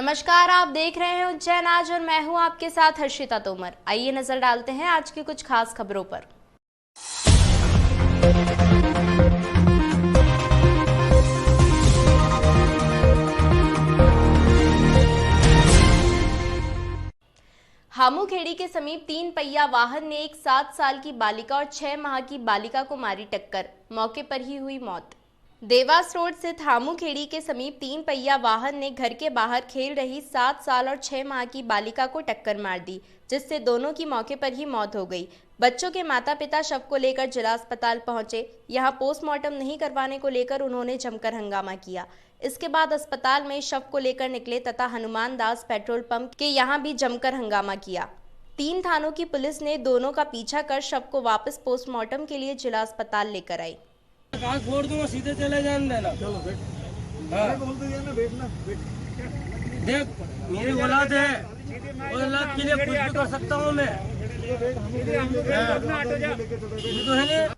नमस्कार, आप देख रहे हैं उज्जैन आज और मैं हूं आपके साथ हर्षिता तोमर। आइए नजर डालते हैं आज की कुछ खास खबरों पर। हामूखेड़ी के समीप 3 पहिया वाहन ने एक 7 साल की बालिका और 6 माह की बालिका को मारी टक्कर, मौके पर ही हुई मौत। देवास रोड स्थित हामूखेड़ी के समीप 3 पहिया वाहन ने घर के बाहर खेल रही 7 साल और 6 माह की बालिका को टक्कर मार दी, जिससे दोनों की मौके पर ही मौत हो गई। बच्चों के माता पिता शव को लेकर जिला अस्पताल पहुंचे। यहां पोस्टमार्टम नहीं करवाने को लेकर उन्होंने जमकर हंगामा किया। इसके बाद अस्पताल में शव को लेकर निकले तथा हनुमान दास पेट्रोल पंप के यहां भी जमकर हंगामा किया। 3 थानों की पुलिस ने दोनों का पीछा कर शव को वापस पोस्टमार्टम के लिए जिला अस्पताल लेकर आई। छोड़ दूंगा, सीधे चले जाने देना। चलो बैठ। बोल तो ना बैठना बैठ। देख मेरी औलाद है, औलाद के लिए कुछ भी कर सकता हूँ मैं। तो है नहीं।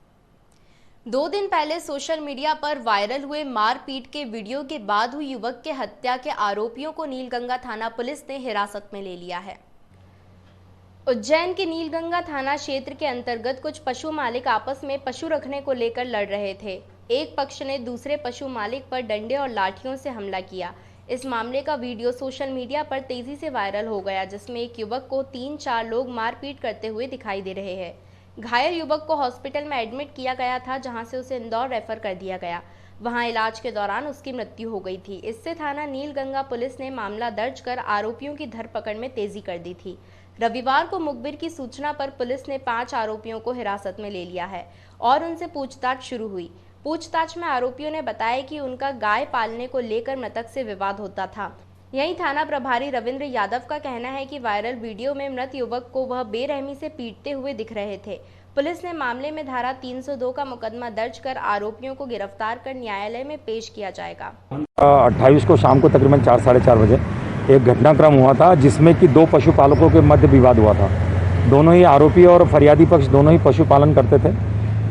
2 दिन पहले सोशल मीडिया पर वायरल हुए मारपीट के वीडियो के बाद हुई युवक के हत्या के आरोपियों को नीलगंगा थाना पुलिस ने हिरासत में ले लिया है। उज्जैन के नीलगंगा थाना क्षेत्र के अंतर्गत कुछ पशु मालिक आपस में पशु रखने को लेकर लड़ रहे थे। एक पक्ष ने दूसरे पशु मालिक पर डंडे और लाठियों से हमला किया। इस मामले का वीडियो सोशल मीडिया पर तेजी से वायरल हो गया, जिसमें एक युवक को 3-4 लोग मारपीट करते हुए दिखाई दे रहे हैं। घायल युवक को हॉस्पिटल में एडमिट किया गया था, जहां से उसे इंदौर रेफर कर दिया गया। वहां इलाज के दौरान उसकी मृत्यु हो गई थी। इससे थाना नीलगंगा पुलिस ने मामला दर्ज कर आरोपियों की धरपकड़ में तेजी कर दी थी। रविवार को मुखबिर की सूचना पर पुलिस ने 5 आरोपियों को हिरासत में ले लिया है और उनसे पूछताछ शुरू हुई। पूछताछ में आरोपियों ने बताया कि उनका गाय पालने को लेकर मृतक से विवाद होता था। यहीं थाना प्रभारी रविंद्र यादव का कहना है कि वायरल वीडियो में मृत युवक को वह बेरहमी से पीटते हुए दिख रहे थे। पुलिस ने मामले में धारा 302 का मुकदमा दर्ज कर आरोपियों को गिरफ्तार कर न्यायालय में पेश किया जाएगा। 28 को शाम को तकरीबन 4-4:30 बजे एक घटनाक्रम हुआ था, जिसमें कि 2 पशुपालकों के मध्य विवाद हुआ था। दोनों ही आरोपी और फरियादी पक्ष दोनों ही पशुपालन करते थे।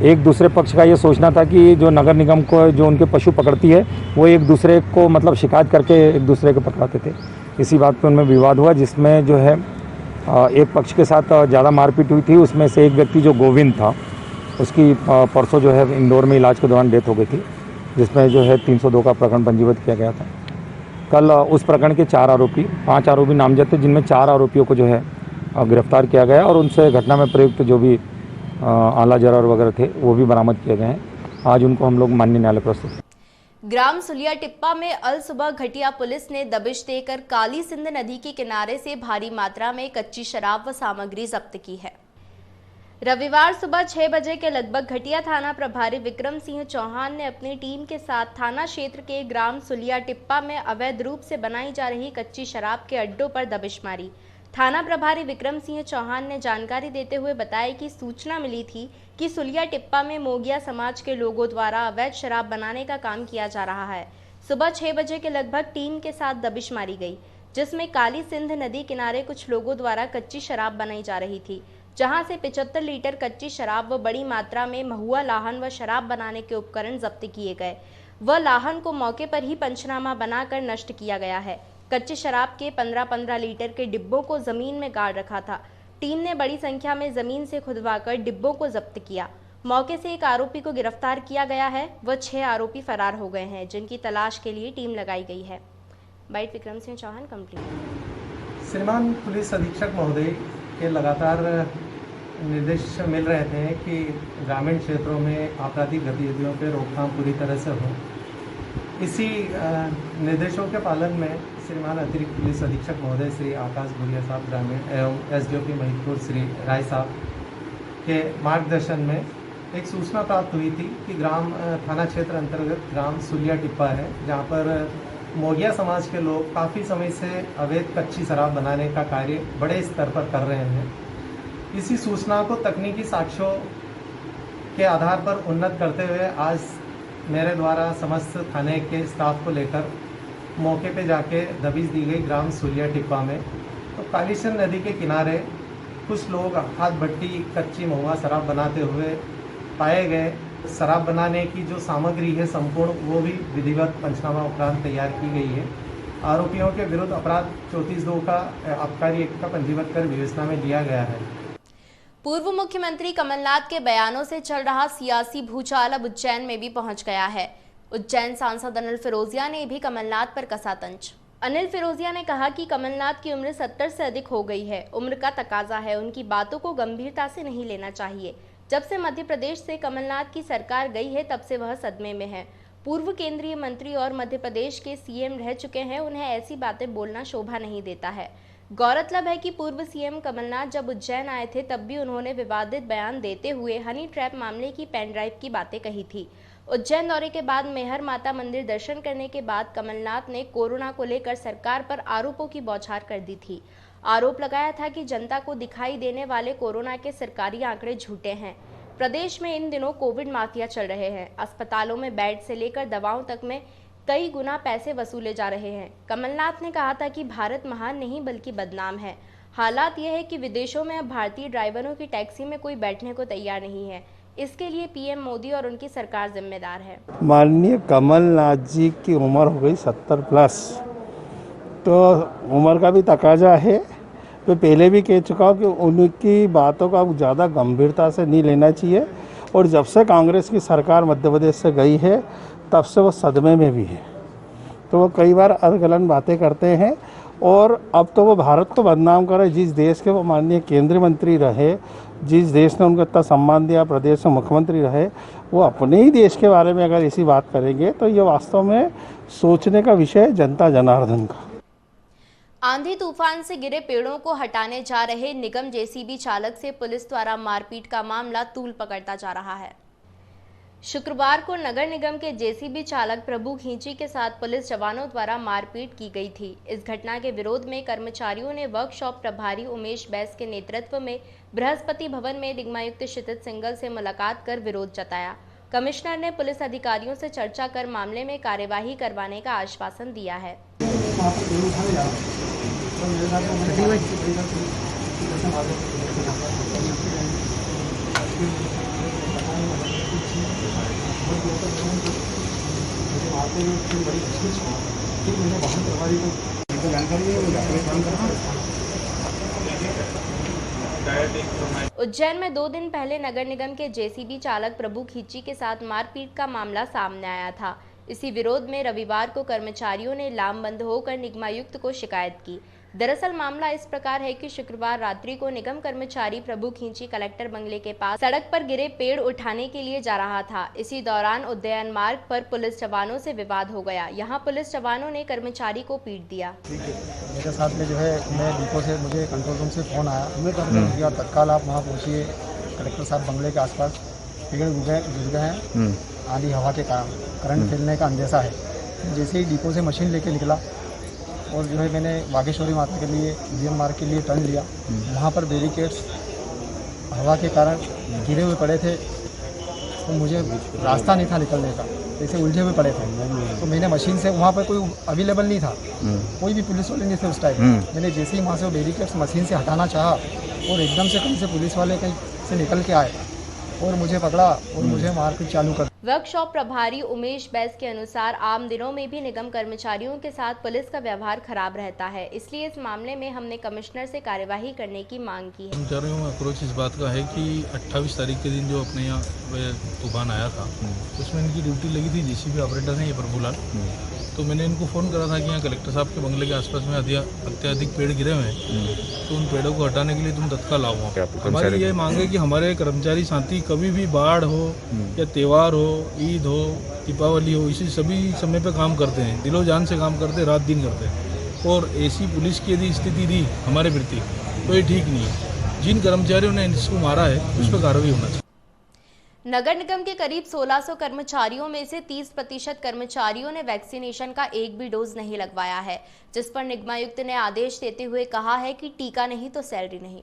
एक दूसरे पक्ष का ये सोचना था कि जो नगर निगम को जो उनके पशु पकड़ती है वो एक दूसरे को मतलब शिकायत करके एक दूसरे को पकड़ाते थे। इसी बात पे उनमें विवाद हुआ, जिसमें जो है एक पक्ष के साथ ज़्यादा मारपीट हुई थी। उसमें से एक व्यक्ति जो गोविंद था, उसकी परसों जो है इंदौर में इलाज के दौरान डेथ हो गई थी, जिसमें जो है 302 का प्रकरण पंजीबद्ध किया गया था। कल उस प्रकरण के 5 आरोपी नामजद थे, जिनमें 4 आरोपियों को जो है गिरफ्तार किया गया और उनसे घटना में प्रयुक्त जो भी आला जरार वगैरह थे वो भी बरामद किए गए हैं। आज उनको हम लोग माननीय न्यायालय प्रस्तुत। ग्राम सुलिया टिप्पा में अल सुबह घटिया पुलिस ने दबिश देकर काली सिंध नदी के किनारे से भारी मात्रा में कच्ची शराब व सामग्री जब्त की है। रविवार सुबह 6 बजे के लगभग घटिया थाना प्रभारी विक्रम सिंह चौहान ने अपनी टीम के साथ थाना क्षेत्र के ग्राम सुलिया टिप्पा में अवैध रूप से बनाई जा रही कच्ची शराब के अड्डों पर दबिश मारी। थाना प्रभारी विक्रम सिंह चौहान ने जानकारी देते हुए बताया कि सूचना मिली थी कि सुलिया टिप्पा में मोगिया समाज के लोगों द्वारा अवैध शराब बनाने का काम किया जा रहा है। सुबह 6 बजे के लगभग टीम के साथ दबिश मारी गई, जिसमें काली सिंध नदी किनारे कुछ लोगों द्वारा कच्ची शराब बनाई जा रही थी, जहां से 75 लीटर कच्ची शराब व बड़ी मात्रा में महुआ लाहन व शराब बनाने के उपकरण जब्त किए गए। वह लाहन को मौके पर ही पंचनामा बनाकर नष्ट किया गया है। कच्ची शराब के 15-15 लीटर के डिब्बों को जमीन में गाड़ रखा था। टीम ने बड़ी संख्या में जमीन से खुदवाकर डिब्बों को जब्त किया। मौके से एक आरोपी को गिरफ्तार किया गया है व 6 आरोपी फरार हो गए हैं, जिनकी तलाश के लिए टीम लगाई गई है। Byte Vikram Singh Chauhan complete. श्रीमान पुलिस अधीक्षक महोदय के लगातार निर्देश मिल रहे थे कि ग्रामीण क्षेत्रों में आपराधिक गतिविधियों पर रोकथाम पूरी तरह से हो। इसी निर्देशों के पालन में श्रीमान अतिरिक्त पुलिस अधीक्षक महोदय श्री आकाश भूरिया साहब ग्रामीण एवं एसडीओपी महिदपुर श्री राय साहब के मार्गदर्शन में एक सूचना प्राप्त हुई थी कि थाना क्षेत्र अंतर्गत ग्राम सुलिया टिप्पा है, जहां पर मोगिया समाज के लोग काफ़ी समय से अवैध कच्ची शराब बनाने का कार्य बड़े स्तर पर कर रहे हैं। इसी सूचना को तकनीकी साक्ष्यों के आधार पर उन्नत करते हुए आज मेरे द्वारा समस्त थाने के स्टाफ को लेकर मौके पे जाके दबिश दी गई ग्राम सुलिया टिप्पा में। तो काली सिंध नदी के किनारे कुछ लोग हाथ भट्टी कच्ची महुआ शराब बनाते हुए पाए गए। शराब बनाने की जो सामग्री है संपूर्ण वो भी विधिवत पंचनामा उपरांत तैयार की गई है। आरोपियों के विरुद्ध अपराध 34(2) का आबकारी एक्ट का पंजीबद्ध कर विवेचना में लिया गया है। पूर्व मुख्यमंत्री कमलनाथ के बयानों से चल रहा सियासी भूचाल अब उज्जैन में भी पहुंच गया है। उज्जैन सांसद अनिल फिरोजिया ने भी कमलनाथ पर कसा तंज। अनिल फिरोजिया ने कहा कि कमलनाथ की उम्र 70 से अधिक हो गई है, उम्र का तकाजा है, उनकी बातों को गंभीरता से नहीं लेना चाहिए। जब से मध्य प्रदेश से कमलनाथ की सरकार गई है तब से वह सदमे में है। पूर्व केंद्रीय मंत्री और मध्य प्रदेश के सीएम रह चुके हैं, उन्हें ऐसी बातें बोलना शोभा नहीं देता है। गौरतलब है कि पूर्व सीएम कमलनाथ जब उज्जैन आए थे तब भी उन्होंने विवादित बयान देते हुए हनी ट्रैप मामले की पेन ड्राइव की बातें कही थी। उज्जैन दौरे के बाद मेहर माता मंदिर दर्शन करने के बाद कमलनाथ ने कोरोना को लेकर सरकार पर आरोपों की बौछार कर दी थी। आरोप लगाया था कि जनता को दिखाई देने वाले कोरोना के सरकारी आंकड़े झूठे हैं। प्रदेश में इन दिनों कोविड माफिया चल रहे हैं। अस्पतालों में बेड से लेकर दवाओं तक में कई गुना पैसे वसूले जा रहे हैं। कमलनाथ ने कहा था कि भारत महान नहीं बल्कि बदनाम है। हालात यह है कि विदेशों में अब भारतीय ड्राइवरों की टैक्सी में कोई बैठने को तैयार नहीं है। इसके लिए पीएम मोदी और उनकी सरकार जिम्मेदार है। माननीय कमलनाथ जी की उम्र हो गई 70+, तो उम्र का भी तकाजा है। मैं पहले भी कह चुका हूँ कि उनकी बातों का ज़्यादा गंभीरता से नहीं लेना चाहिए, और जब से कांग्रेस की सरकार मध्य प्रदेश से गई है तब से वो सदमे में भी है। तो वो कई बार अलग-अलग बातें करते हैं, और अब तो वो भारत को बदनाम कर रहे। जिस देश के वो माननीय केंद्रीय मंत्री रहे, जिस देश ने उनको इतना सम्मान दिया, प्रदेश में मुख्यमंत्री रहे, वो अपने ही देश के बारे में अगर ऐसी बात करेंगे तो ये वास्तव में सोचने का विषय है जनता जनार्दन का। आंधी तूफान से गिरे पेड़ों को हटाने जा रहे निगम जेसीबी चालक से पुलिस द्वारा मारपीट का मामला तूल पकड़ता जा रहा है। शुक्रवार को नगर निगम के जेसीबी चालक प्रभु खींची के साथ पुलिस जवानों द्वारा मारपीट की गई थी। इस घटना के विरोध में कर्मचारियों ने वर्कशॉप प्रभारी उमेश बैस के नेतृत्व में बृहस्पति भवन में निगमायुक्त क्षितिज सिंघल से मुलाकात कर विरोध जताया। कमिश्नर ने पुलिस अधिकारियों से चर्चा कर मामले में कार्यवाही करवाने का आश्वासन दिया है। उज्जैन में 2 दिन पहले नगर निगम के जेसीबी चालक प्रभु खींची के साथ मारपीट का मामला सामने आया था। इसी विरोध में रविवार को कर्मचारियों ने लामबंद होकर निगमायुक्त को शिकायत की। दरअसल मामला इस प्रकार है कि शुक्रवार रात्रि को निगम कर्मचारी प्रभु खींची कलेक्टर बंगले के पास सड़क पर गिरे पेड़ उठाने के लिए जा रहा था। इसी दौरान उद्यान मार्ग पर पुलिस जवानों से विवाद हो गया। यहां पुलिस जवानों ने कर्मचारी को पीट दिया। मेरे साथ में जो है, मैं डिपो से, मुझे कंट्रोल रूम से फ़ोन आया, मैं कंप्लेंट किया, तत्काल आप वहाँ पहुँचिए। कलेक्टर साहब बंगले के आसपास पेड़ घुस गए हैं, आंधी हवा के कारण करंट फैलने का अंदेशा है। जैसे ही डिपो से मशीन लेके निकला और जो है मैंने बागेश्वरी माता के लिए उद्यान मार्ग के लिए टर्न लिया। वहाँ पर बैरिकेड्स हवा के कारण गिरे हुए पड़े थे, तो मुझे रास्ता नहीं था निकलने का, जैसे उलझे हुए पड़े थे। तो मैंने मशीन से, वहाँ पर कोई अवेलेबल नहीं था, कोई भी पुलिस वाले नहीं थे उस टाइम। मैंने जैसे ही वहाँ से बैरिकेड्स मशीन से हटाना चाहा और एकदम से कहीं से पुलिस वाले कहीं से निकल के आए और मुझे पकड़ा और मुझे मारपीट चालू कर। वर्कशॉप प्रभारी उमेश बैस के अनुसार आम दिनों में भी निगम कर्मचारियों के साथ पुलिस का व्यवहार खराब रहता है, इसलिए इस मामले में हमने कमिश्नर से कार्यवाही करने की मांग की है। कर्मचारियों में अप्रोच इस बात का है कि 28 तारीख के दिन जो अपने यहाँ तूफान आया था उसमें इनकी ड्यूटी लगी थी, जेसीबी ऑपरेटर हैं ये प्रभुलाल। तो मैंने इनको फ़ोन करा था कि यहाँ कलेक्टर साहब के बंगले के आसपास में अत्यधिक पेड़ गिरे हुए हैं, तो उन पेड़ों को हटाने के लिए तुम तत्काल आओ। हमारी ये मांग है कि हमारे कर्मचारी साथी कभी भी बाढ़ हो या त्यौहार हो, ईद हो, दीपावली हो, इसी सभी समय पे काम करते हैं, दिलो जान से काम करते हैं, रात दिन करते हैं। और ऐसी पुलिस की यदि स्थिति रही हमारे प्रति तो ये ठीक नहीं है। जिन कर्मचारियों ने इसको मारा है उस पर कार्रवाई होना चाहिए। नगर निगम के करीब 1600 कर्मचारियों में से 30% कर्मचारियों ने वैक्सीनेशन का एक भी डोज नहीं लगवाया है, जिस पर निगमायुक्त ने आदेश देते हुए कहा है कि टीका नहीं तो सैलरी नहीं।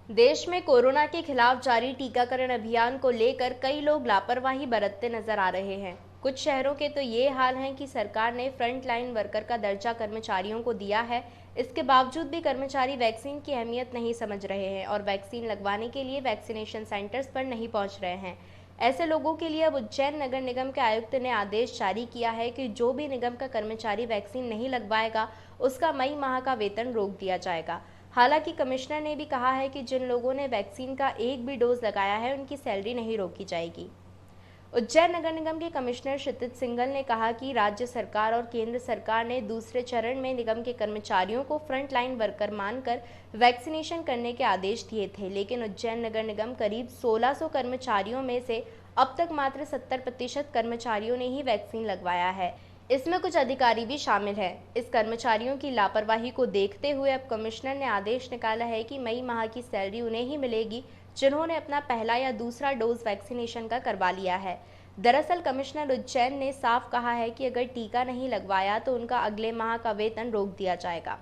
देश में कोरोना के खिलाफ जारी टीकाकरण अभियान को लेकर कई लोग लापरवाही बरतते नजर आ रहे हैं। कुछ शहरों के तो ये हाल है कि सरकार ने फ्रंट लाइन वर्कर का दर्जा कर्मचारियों को दिया है, इसके बावजूद भी कर्मचारी वैक्सीन की अहमियत नहीं समझ रहे हैं और वैक्सीन लगवाने के लिए वैक्सीनेशन सेंटर्स पर नहीं पहुंच रहे हैं। ऐसे लोगों के लिए अब उज्जैन नगर निगम के आयुक्त ने आदेश जारी किया है कि जो भी निगम का कर्मचारी वैक्सीन नहीं लगवाएगा उसका मई माह का वेतन रोक दिया जाएगा। हालांकि कमिश्नर ने भी कहा है कि जिन लोगों ने वैक्सीन का एक भी डोज लगाया है उनकी सैलरी नहीं रोकी जाएगी। उज्जैन नगर निगम के कमिश्नर क्षितिज सिंघल ने कहा कि राज्य सरकार और केंद्र सरकार ने दूसरे चरण में निगम के कर्मचारियों को फ्रंट लाइन वर्कर मानकर वैक्सीनेशन करने के आदेश दिए थे, लेकिन उज्जैन नगर निगम करीब 1600 कर्मचारियों में से अब तक मात्र 70% कर्मचारियों ने ही वैक्सीन लगवाया है। इसमें कुछ अधिकारी भी शामिल हैं। इस कर्मचारियों की लापरवाही को देखते हुए अब कमिश्नर ने आदेश निकाला है कि मई माह की सैलरी उन्हें ही मिलेगी जिन्होंने अपना पहला या दूसरा डोज वैक्सीनेशन का करवा लिया है। दरअसल कमिश्नर उज्जैन ने साफ कहा है कि अगर टीका नहीं लगवाया तो उनका अगले माह का वेतन रोक दिया जाएगा।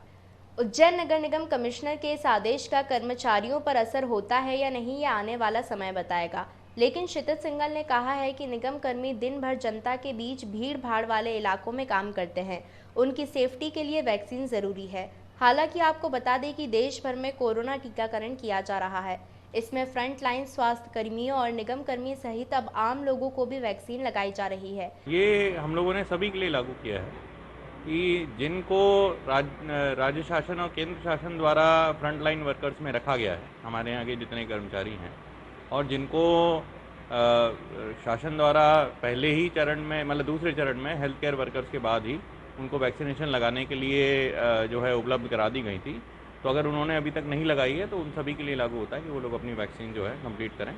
उज्जैन नगर निगम कमिश्नर के इस आदेश का कर्मचारियों पर असर होता है या नहीं, यह आने वाला समय बताएगा। लेकिन क्षितिज सिंघल ने कहा है कि निगम कर्मी दिन भर जनता के बीच भीड़ भाड़ वाले इलाकों में काम करते हैं, उनकी सेफ्टी के लिए वैक्सीन जरूरी है। हालांकि आपको बता दें कि देश भर में कोरोना टीकाकरण किया जा रहा है। इसमें फ्रंट लाइन स्वास्थ्य कर्मियों और निगम कर्मी सहित अब आम लोगों को भी वैक्सीन लगाई जा रही है। ये हम लोगों ने सभी के लिए लागू किया है कि जिनको राज्य शासन और केंद्र शासन द्वारा फ्रंट लाइन वर्कर्स में रखा गया है, हमारे यहाँ के जितने कर्मचारी हैं, और जिनको शासन द्वारा पहले ही चरण में, मतलब दूसरे चरण में हेल्थ केयर वर्कर्स के बाद ही उनको वैक्सीनेशन लगाने के लिए जो है उपलब्ध करा दी गई थी, तो अगर उन्होंने अभी तक नहीं लगाई है तो उन सभी के लिए लागू होता है कि वो लोग अपनी वैक्सीन जो है कंप्लीट करें,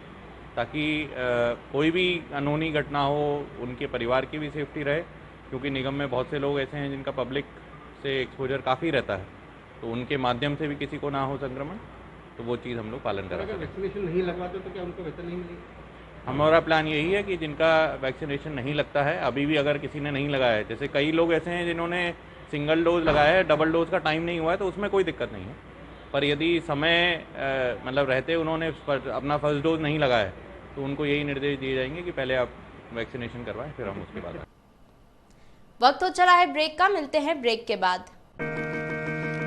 ताकि कोई भी अनहोनी घटना हो, उनके परिवार की भी सेफ्टी रहे, क्योंकि निगम में बहुत से लोग ऐसे हैं जिनका पब्लिक से एक्सपोजर काफ़ी रहता है, तो उनके माध्यम से भी किसी को ना हो संक्रमण, तो वो चीज़ हम लोग पालन करें। अगर वैक्सीनेशन नहीं लगवाते तो क्या उनको वेतन नहीं मिलेगा? हमारा प्लान यही है कि जिनका वैक्सीनेशन नहीं लगता है, अभी भी अगर किसी ने नहीं लगाया है, जैसे कई लोग ऐसे हैं जिन्होंने सिंगल डोज लगाया है, डबल डोज का टाइम नहीं हुआ है, तो उसमें कोई दिक्कत नहीं है। पर यदि समय मतलब रहते उन्होंने अपना फर्स्ट डोज नहीं लगाया है, तो उनको यही निर्देश दिए जाएंगे कि पहले आप वैक्सीनेशन करवाएं, फिर हम उसके बाद। वक्त हो चला है ब्रेक का, मिलते हैं ब्रेक के बाद।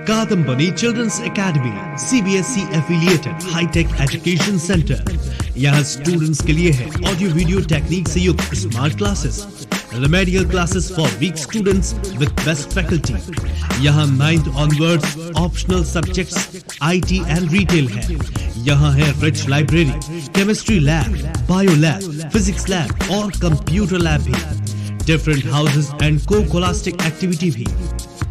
Kadambini children's academy CBSE affiliated hi-tech education centre. यहाँ स्टूडेंट्स के लिए है ऑडियो वीडियो टेक्निक से युक्त smart classes, remedial classes for weak students with best faculty. यहाँ 9th onwards optional subjects IT and retail है। यहाँ है rich library, chemistry lab, bio lab, physics lab और कंप्यूटर लैब भी। Different houses and co-scholastic activity भी।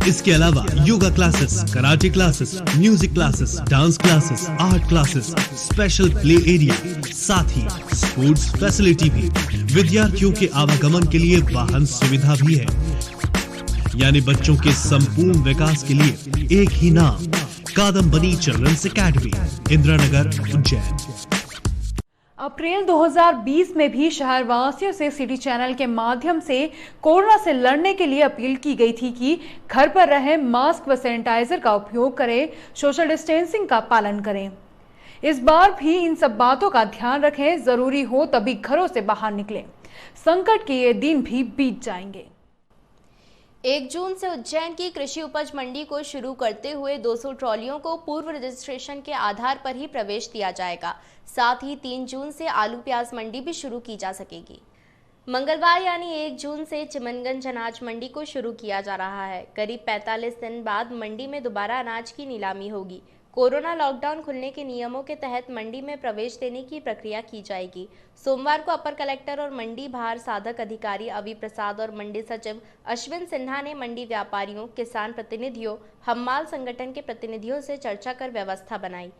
इसके अलावा yoga classes, karate classes, music classes, dance classes, art classes, special play area, साथ ही sports facility भी। विद्यार्थियों के आवागमन के लिए वाहन सुविधा भी है। यानी बच्चों के संपूर्ण विकास के लिए एक ही नाम, कादम्बनी चिल्ड्रंस एकेडमी, इंदिरा नगर, उज्जैन। अप्रैल 2020 में भी शहरवासियों से सिटी चैनल के माध्यम से कोरोना से लड़ने के लिए अपील की गई थी कि घर पर रहें, मास्क व सैनिटाइजर का उपयोग करें, सोशल डिस्टेंसिंग का पालन करें। इस बार भी इन सब बातों का ध्यान रखें, जरूरी हो तभी घरों से बाहर निकलें। संकट के ये दिन भी बीत जाएंगे। 1 जून से उज्जैन की कृषि उपज मंडी को शुरू करते हुए 200 ट्रॉलियों को पूर्व रजिस्ट्रेशन के आधार पर ही प्रवेश दिया जाएगा। साथ ही 3 जून से आलू प्याज मंडी भी शुरू की जा सकेगी। मंगलवार यानी 1 जून से चिमनगंज अनाज मंडी को शुरू किया जा रहा है। करीब 45 दिन बाद मंडी में दोबारा अनाज की नीलामी होगी। कोरोना लॉकडाउन खुलने के नियमों के तहत मंडी में प्रवेश देने की प्रक्रिया की जाएगी। सोमवार को अपर कलेक्टर और मंडी भार साधक अधिकारी अवि प्रसाद और मंडी सचिव अश्विन सिन्हा ने मंडी व्यापारियों, किसान प्रतिनिधियों, हम्माल संगठन के प्रतिनिधियों से चर्चा कर व्यवस्था बनाई।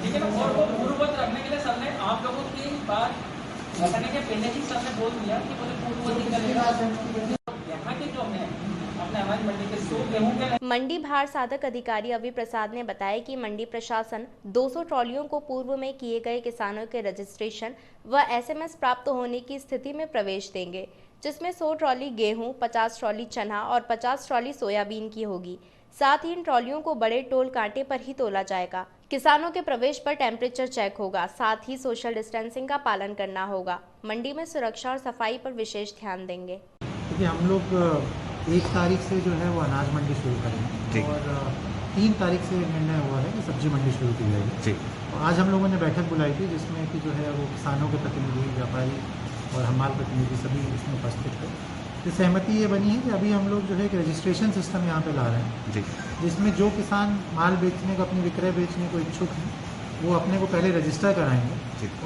लेकिन और वो पूर्ववत रखने के लिए सबने आप लोगों की बात रखने के पहले ही सबने बोल दिया कि बोले पूर्ववत यहाँ के जो है अपने अनाज मंडी के 100 गेहूं के। मंडी भार साधक अधिकारी अवि प्रसाद ने बताया कि मंडी प्रशासन 200 ट्रॉलियों को पूर्व में किए गए किसानों के रजिस्ट्रेशन व SMS प्राप्त होने की स्थिति में प्रवेश देंगे, जिसमें 100 ट्रॉली गेहूं, 50 ट्रॉली चना और 50 ट्रॉली सोयाबीन की होगी। साथ ही इन ट्रॉलियों को बड़े टोल कांटे पर ही तोला जाएगा। किसानों के प्रवेश पर टेम्परेचर चेक होगा। साथ ही सोशल डिस्टेंसिंग का पालन करना होगा। मंडी में सुरक्षा और सफाई पर विशेष ध्यान देंगे। देखिए हम लोग 1 तारीख से जो है वो अनाज मंडी शुरू करेंगे और 3 तारीख से निर्णय हुआ है कि सब्जी मंडी शुरू की जाएगी। आज हम लोगों ने बैठक बुलाई थी जिसमें कि जो है वो किसानों के प्रतिनिधि, व्यापारी और हमाल प्रतिनिधि सभी इसमें उपस्थित थे। तो सहमति ये बनी है कि अभी हम लोग जो है एक रजिस्ट्रेशन सिस्टम यहाँ पे ला रहे हैं जिसमें जो किसान माल बेचने को, अपनी विक्रय बेचने को इच्छुक हैं वो अपने को पहले रजिस्टर कराएंगे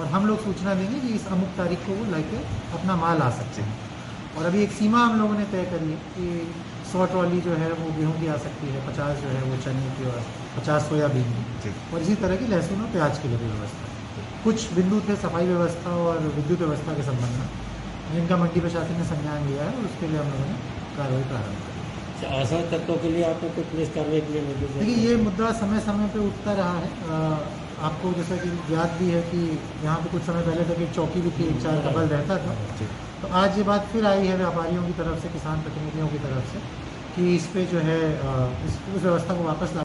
और हम लोग सूचना देंगे कि इस अमुक तारीख को वो लेके अपना माल आ सकते हैं। और अभी एक सीमा हम लोगों ने तय करी है कि 100 ट्रॉली जो है वो गेहूँ की आ सकती है, 50 जो है वो चने की और 50 सोयाबीन की, और इसी तरह की लहसुन और प्याज के लिए भी व्यवस्था। कुछ बिंदु थे सफाई व्यवस्था और विद्युत व्यवस्था के संबंध में जिनका मंडी प्रशासन ने संज्ञान लिया है और उसके लिए हम लोगों ने कार्रवाई प्रारंभ की। असाध तत्वों के लिए आपने कोई पुलिस कार्रवाई के लिए निर्देश? देखिए ये मुद्दा समय समय पे उठता रहा है। आपको जैसा कि याद भी है कि यहाँ पे कुछ समय पहले तक एक चौकी भी थी, 1-4 का बल रहता था। तो आज ये बात फिर आई है व्यापारियों की तरफ से, किसान प्रतिनिधियों की तरफ से कि इस पे जो है उस व्यवस्था को वापस ला।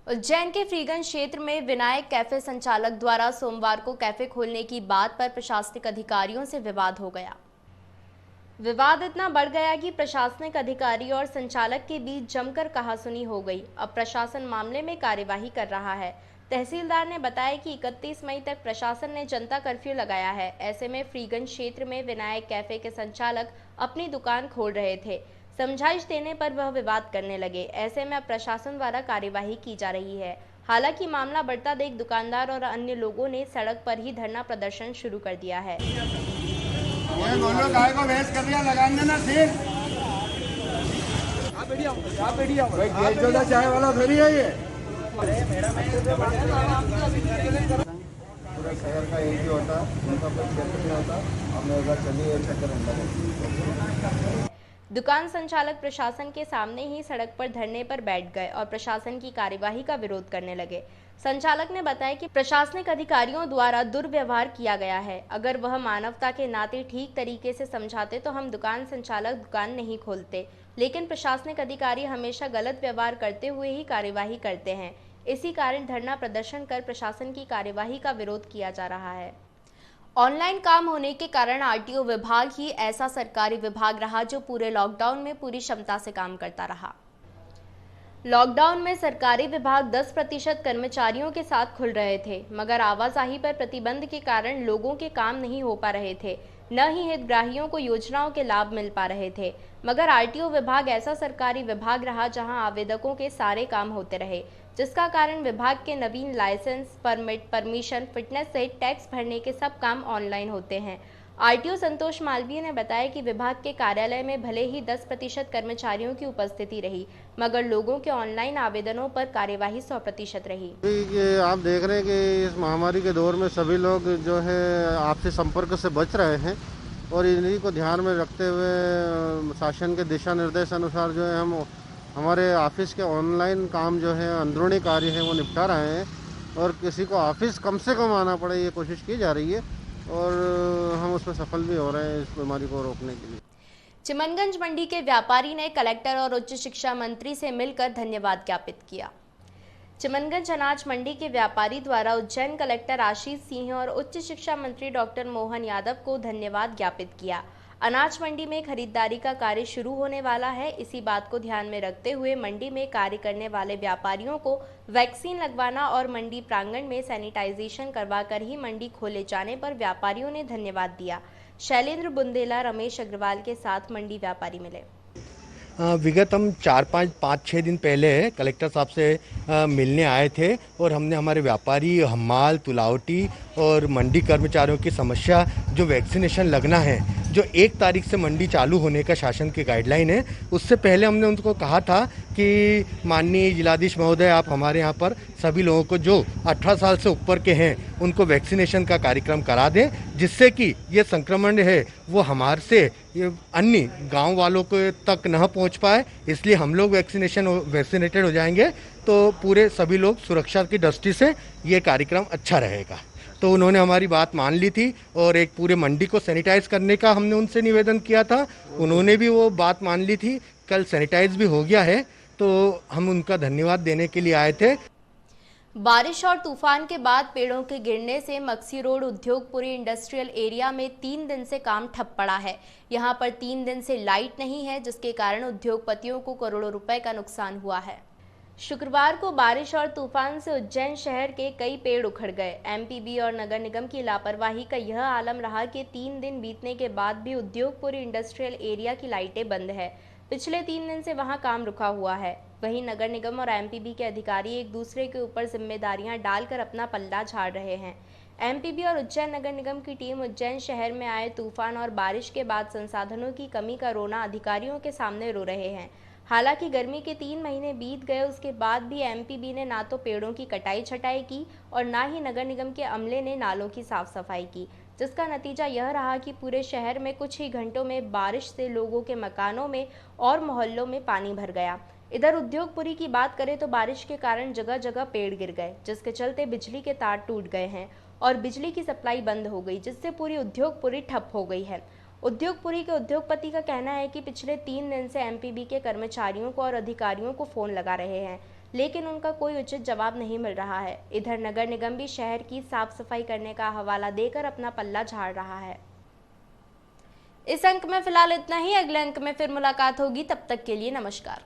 उज्जैन के फ्रीगंज क्षेत्र में विनायक कैफे संचालक द्वारा सोमवार को कैफे खोलने की बात पर प्रशासनिक अधिकारियों से विवाद हो गया। विवाद इतना बढ़ गया कि प्रशासनिक अधिकारी और संचालक के बीच जमकर कहासुनी हो गई। अब प्रशासन मामले में कार्यवाही कर रहा है। तहसीलदार ने बताया कि 31 मई तक प्रशासन ने जनता कर्फ्यू लगाया है। ऐसे में फ्रीगंज क्षेत्र में विनायक कैफे के संचालक अपनी दुकान खोल रहे थे। समझाइश देने पर वह विवाद करने लगे। ऐसे में अब प्रशासन द्वारा कार्यवाही की जा रही है। हालांकि मामला बढ़ता देख दुकानदार और अन्य लोगों ने सड़क पर ही धरना प्रदर्शन शुरू कर दिया है। चाय वाला थोड़ी है ये। पूरा शहर का एक ही होता, उनका कोई क्षेत्र नहीं होता। हमने उधर चलिए चक्कर। दुकान संचालक प्रशासन के सामने ही सड़क पर धरने पर बैठ गए और प्रशासन की कार्यवाही का विरोध करने लगे। संचालक ने बताया कि प्रशासनिक अधिकारियों द्वारा दुर्व्यवहार किया गया है। अगर वह मानवता के नाते ठीक तरीके से समझाते तो हम दुकान संचालक दुकान नहीं खोलते, लेकिन प्रशासनिक अधिकारी हमेशा गलत व्यवहार करते हुए ही कार्यवाही करते हैं। इसी कारण धरना प्रदर्शन कर प्रशासन की कार्यवाही का विरोध किया जा रहा है। ऑनलाइन काम होने के कारण आरटीओ विभाग ही ऐसा सरकारी विभाग रहा जो पूरे लॉकडाउन में पूरी क्षमता से काम करता रहा। लॉकडाउन में सरकारी विभाग 10% कर्मचारियों के साथ खुल रहे थे, मगर आवाजाही पर प्रतिबंध के कारण लोगों के काम नहीं हो पा रहे थे, न ही हितग्राहियों को योजनाओं के लाभ मिल पा रहे थे। मगर आरटीओ विभाग ऐसा सरकारी विभाग रहा जहां आवेदकों के सारे काम होते रहे, जिसका कारण विभाग के नवीन लाइसेंस, परमिट, परमिशन, फिटनेस सहित टैक्स भरने के सब काम ऑनलाइन होते हैं। आरटीओ संतोष मालवीय ने बताया कि विभाग के कार्यालय में भले ही 10% कर्मचारियों की उपस्थिति रही, मगर लोगों के ऑनलाइन आवेदनों पर कार्यवाही 100% रही। ये आप देख रहे हैं कि इस महामारी के दौर में सभी लोग जो है आपसी संपर्क से बच रहे हैं और इन्हीं को ध्यान में रखते हुए शासन के दिशा निर्देश अनुसार जो है हम हमारे ऑफिस के ऑनलाइन काम जो है अंदरूनी कार्य है वो निपटा रहे हैं और किसी को ऑफिस कम से कम आना पड़े ये कोशिश की जा रही है और हम उसमें सफल भी हो रहे हैं इस बीमारी को रोकने के लिए। चिमनगंज मंडी के व्यापारी ने कलेक्टर और उच्च शिक्षा मंत्री से मिलकर धन्यवाद ज्ञापित किया। चिमनगंज अनाज मंडी के व्यापारी द्वारा उज्जैन कलेक्टर आशीष सिंह और उच्च शिक्षा मंत्री डॉक्टर मोहन यादव को धन्यवाद ज्ञापित किया। अनाज मंडी में खरीदारी का कार्य शुरू होने वाला है। इसी बात को ध्यान में रखते हुए मंडी में कार्य करने वाले व्यापारियों को वैक्सीन लगवाना और मंडी प्रांगण में सैनिटाइजेशन करवाकर ही मंडी खोले जाने पर व्यापारियों ने धन्यवाद दिया। शैलेंद्र बुंदेला, रमेश अग्रवाल के साथ मंडी व्यापारी मिले। विगत हम 5-6 दिन पहले कलेक्टर साहब से मिलने आए थे और हमने हमारे व्यापारी, हमाल, तुलावटी और मंडी कर्मचारियों की समस्या जो वैक्सीनेशन लगना है, जो 1 तारीख से मंडी चालू होने का शासन की गाइडलाइन है, उससे पहले हमने उनको कहा था कि माननीय जिलाधीश महोदय आप हमारे यहाँ पर सभी लोगों को जो 18 साल से ऊपर के हैं उनको वैक्सीनेशन का कार्यक्रम करा दें, जिससे कि ये संक्रमण है वो हमारे से अन्य गांव वालों को तक न पहुंच पाए। इसलिए हम लोग वैक्सीनेटेड हो जाएंगे तो पूरे सभी लोग सुरक्षा की दृष्टि से ये कार्यक्रम अच्छा रहेगा। तो उन्होंने हमारी बात मान ली थी और एक पूरे मंडी को सैनिटाइज करने का हमने उनसे निवेदन किया था, उन्होंने भी वो बात मान ली थी। कल सैनिटाइज भी हो गया है तो हम उनका धन्यवाद देने के लिए आए थे। बारिश और तूफान के बाद पेड़ों के गिरने से मक्सी रोड उद्योगपुरी इंडस्ट्रियल एरिया में 3 दिन से काम ठप पड़ा है। यहां पर 3 दिन से लाइट नहीं है, जिसके कारण उद्योगपतियों को करोड़ों रुपए का नुकसान हुआ है। शुक्रवार को बारिश और तूफान से उज्जैन शहर के कई पेड़ उखड़ गए। एमपीबी और नगर निगम की लापरवाही का यह आलम रहा कि 3 दिन बीतने के बाद भी उद्योगपुरी इंडस्ट्रियल एरिया की लाइटें बंद है। पिछले 3 दिन से वहां काम रुका हुआ है। वहीं नगर निगम और एमपीबी के अधिकारी एक दूसरे के ऊपर जिम्मेदारियां डालकर अपना पल्ला झाड़ रहे हैं। एमपीबी और उज्जैन नगर निगम की टीम उज्जैन शहर में आए तूफान और बारिश के बाद संसाधनों की कमी का रोना अधिकारियों के सामने रो रहे हैं। हालांकि गर्मी के 3 महीने बीत गए, उसके बाद भी एमपीबी ने ना तो पेड़ों की कटाई छटाई की और ना ही नगर निगम के अमले ने नालों की साफ सफाई की, जिसका नतीजा यह रहा कि पूरे शहर में कुछ ही घंटों में बारिश से लोगों के मकानों में और मोहल्लों में पानी भर गया। इधर उद्योगपुरी की बात करें तो बारिश के कारण जगह जगह पेड़ गिर गए, जिसके चलते बिजली के तार टूट गए हैं और बिजली की सप्लाई बंद हो गई, जिससे पूरी उद्योगपुरी ठप हो गई है। उद्योगपुरी के उद्योगपति का कहना है कि पिछले 3 दिन से एमपीबी के कर्मचारियों को और अधिकारियों को फोन लगा रहे हैं, लेकिन उनका कोई उचित जवाब नहीं मिल रहा है। इधर नगर निगम भी शहर की साफ सफाई करने का हवाला देकर अपना पल्ला झाड़ रहा है। इस अंक में फिलहाल इतना ही। अगले अंक में फिर मुलाकात होगी, तब तक के लिए नमस्कार।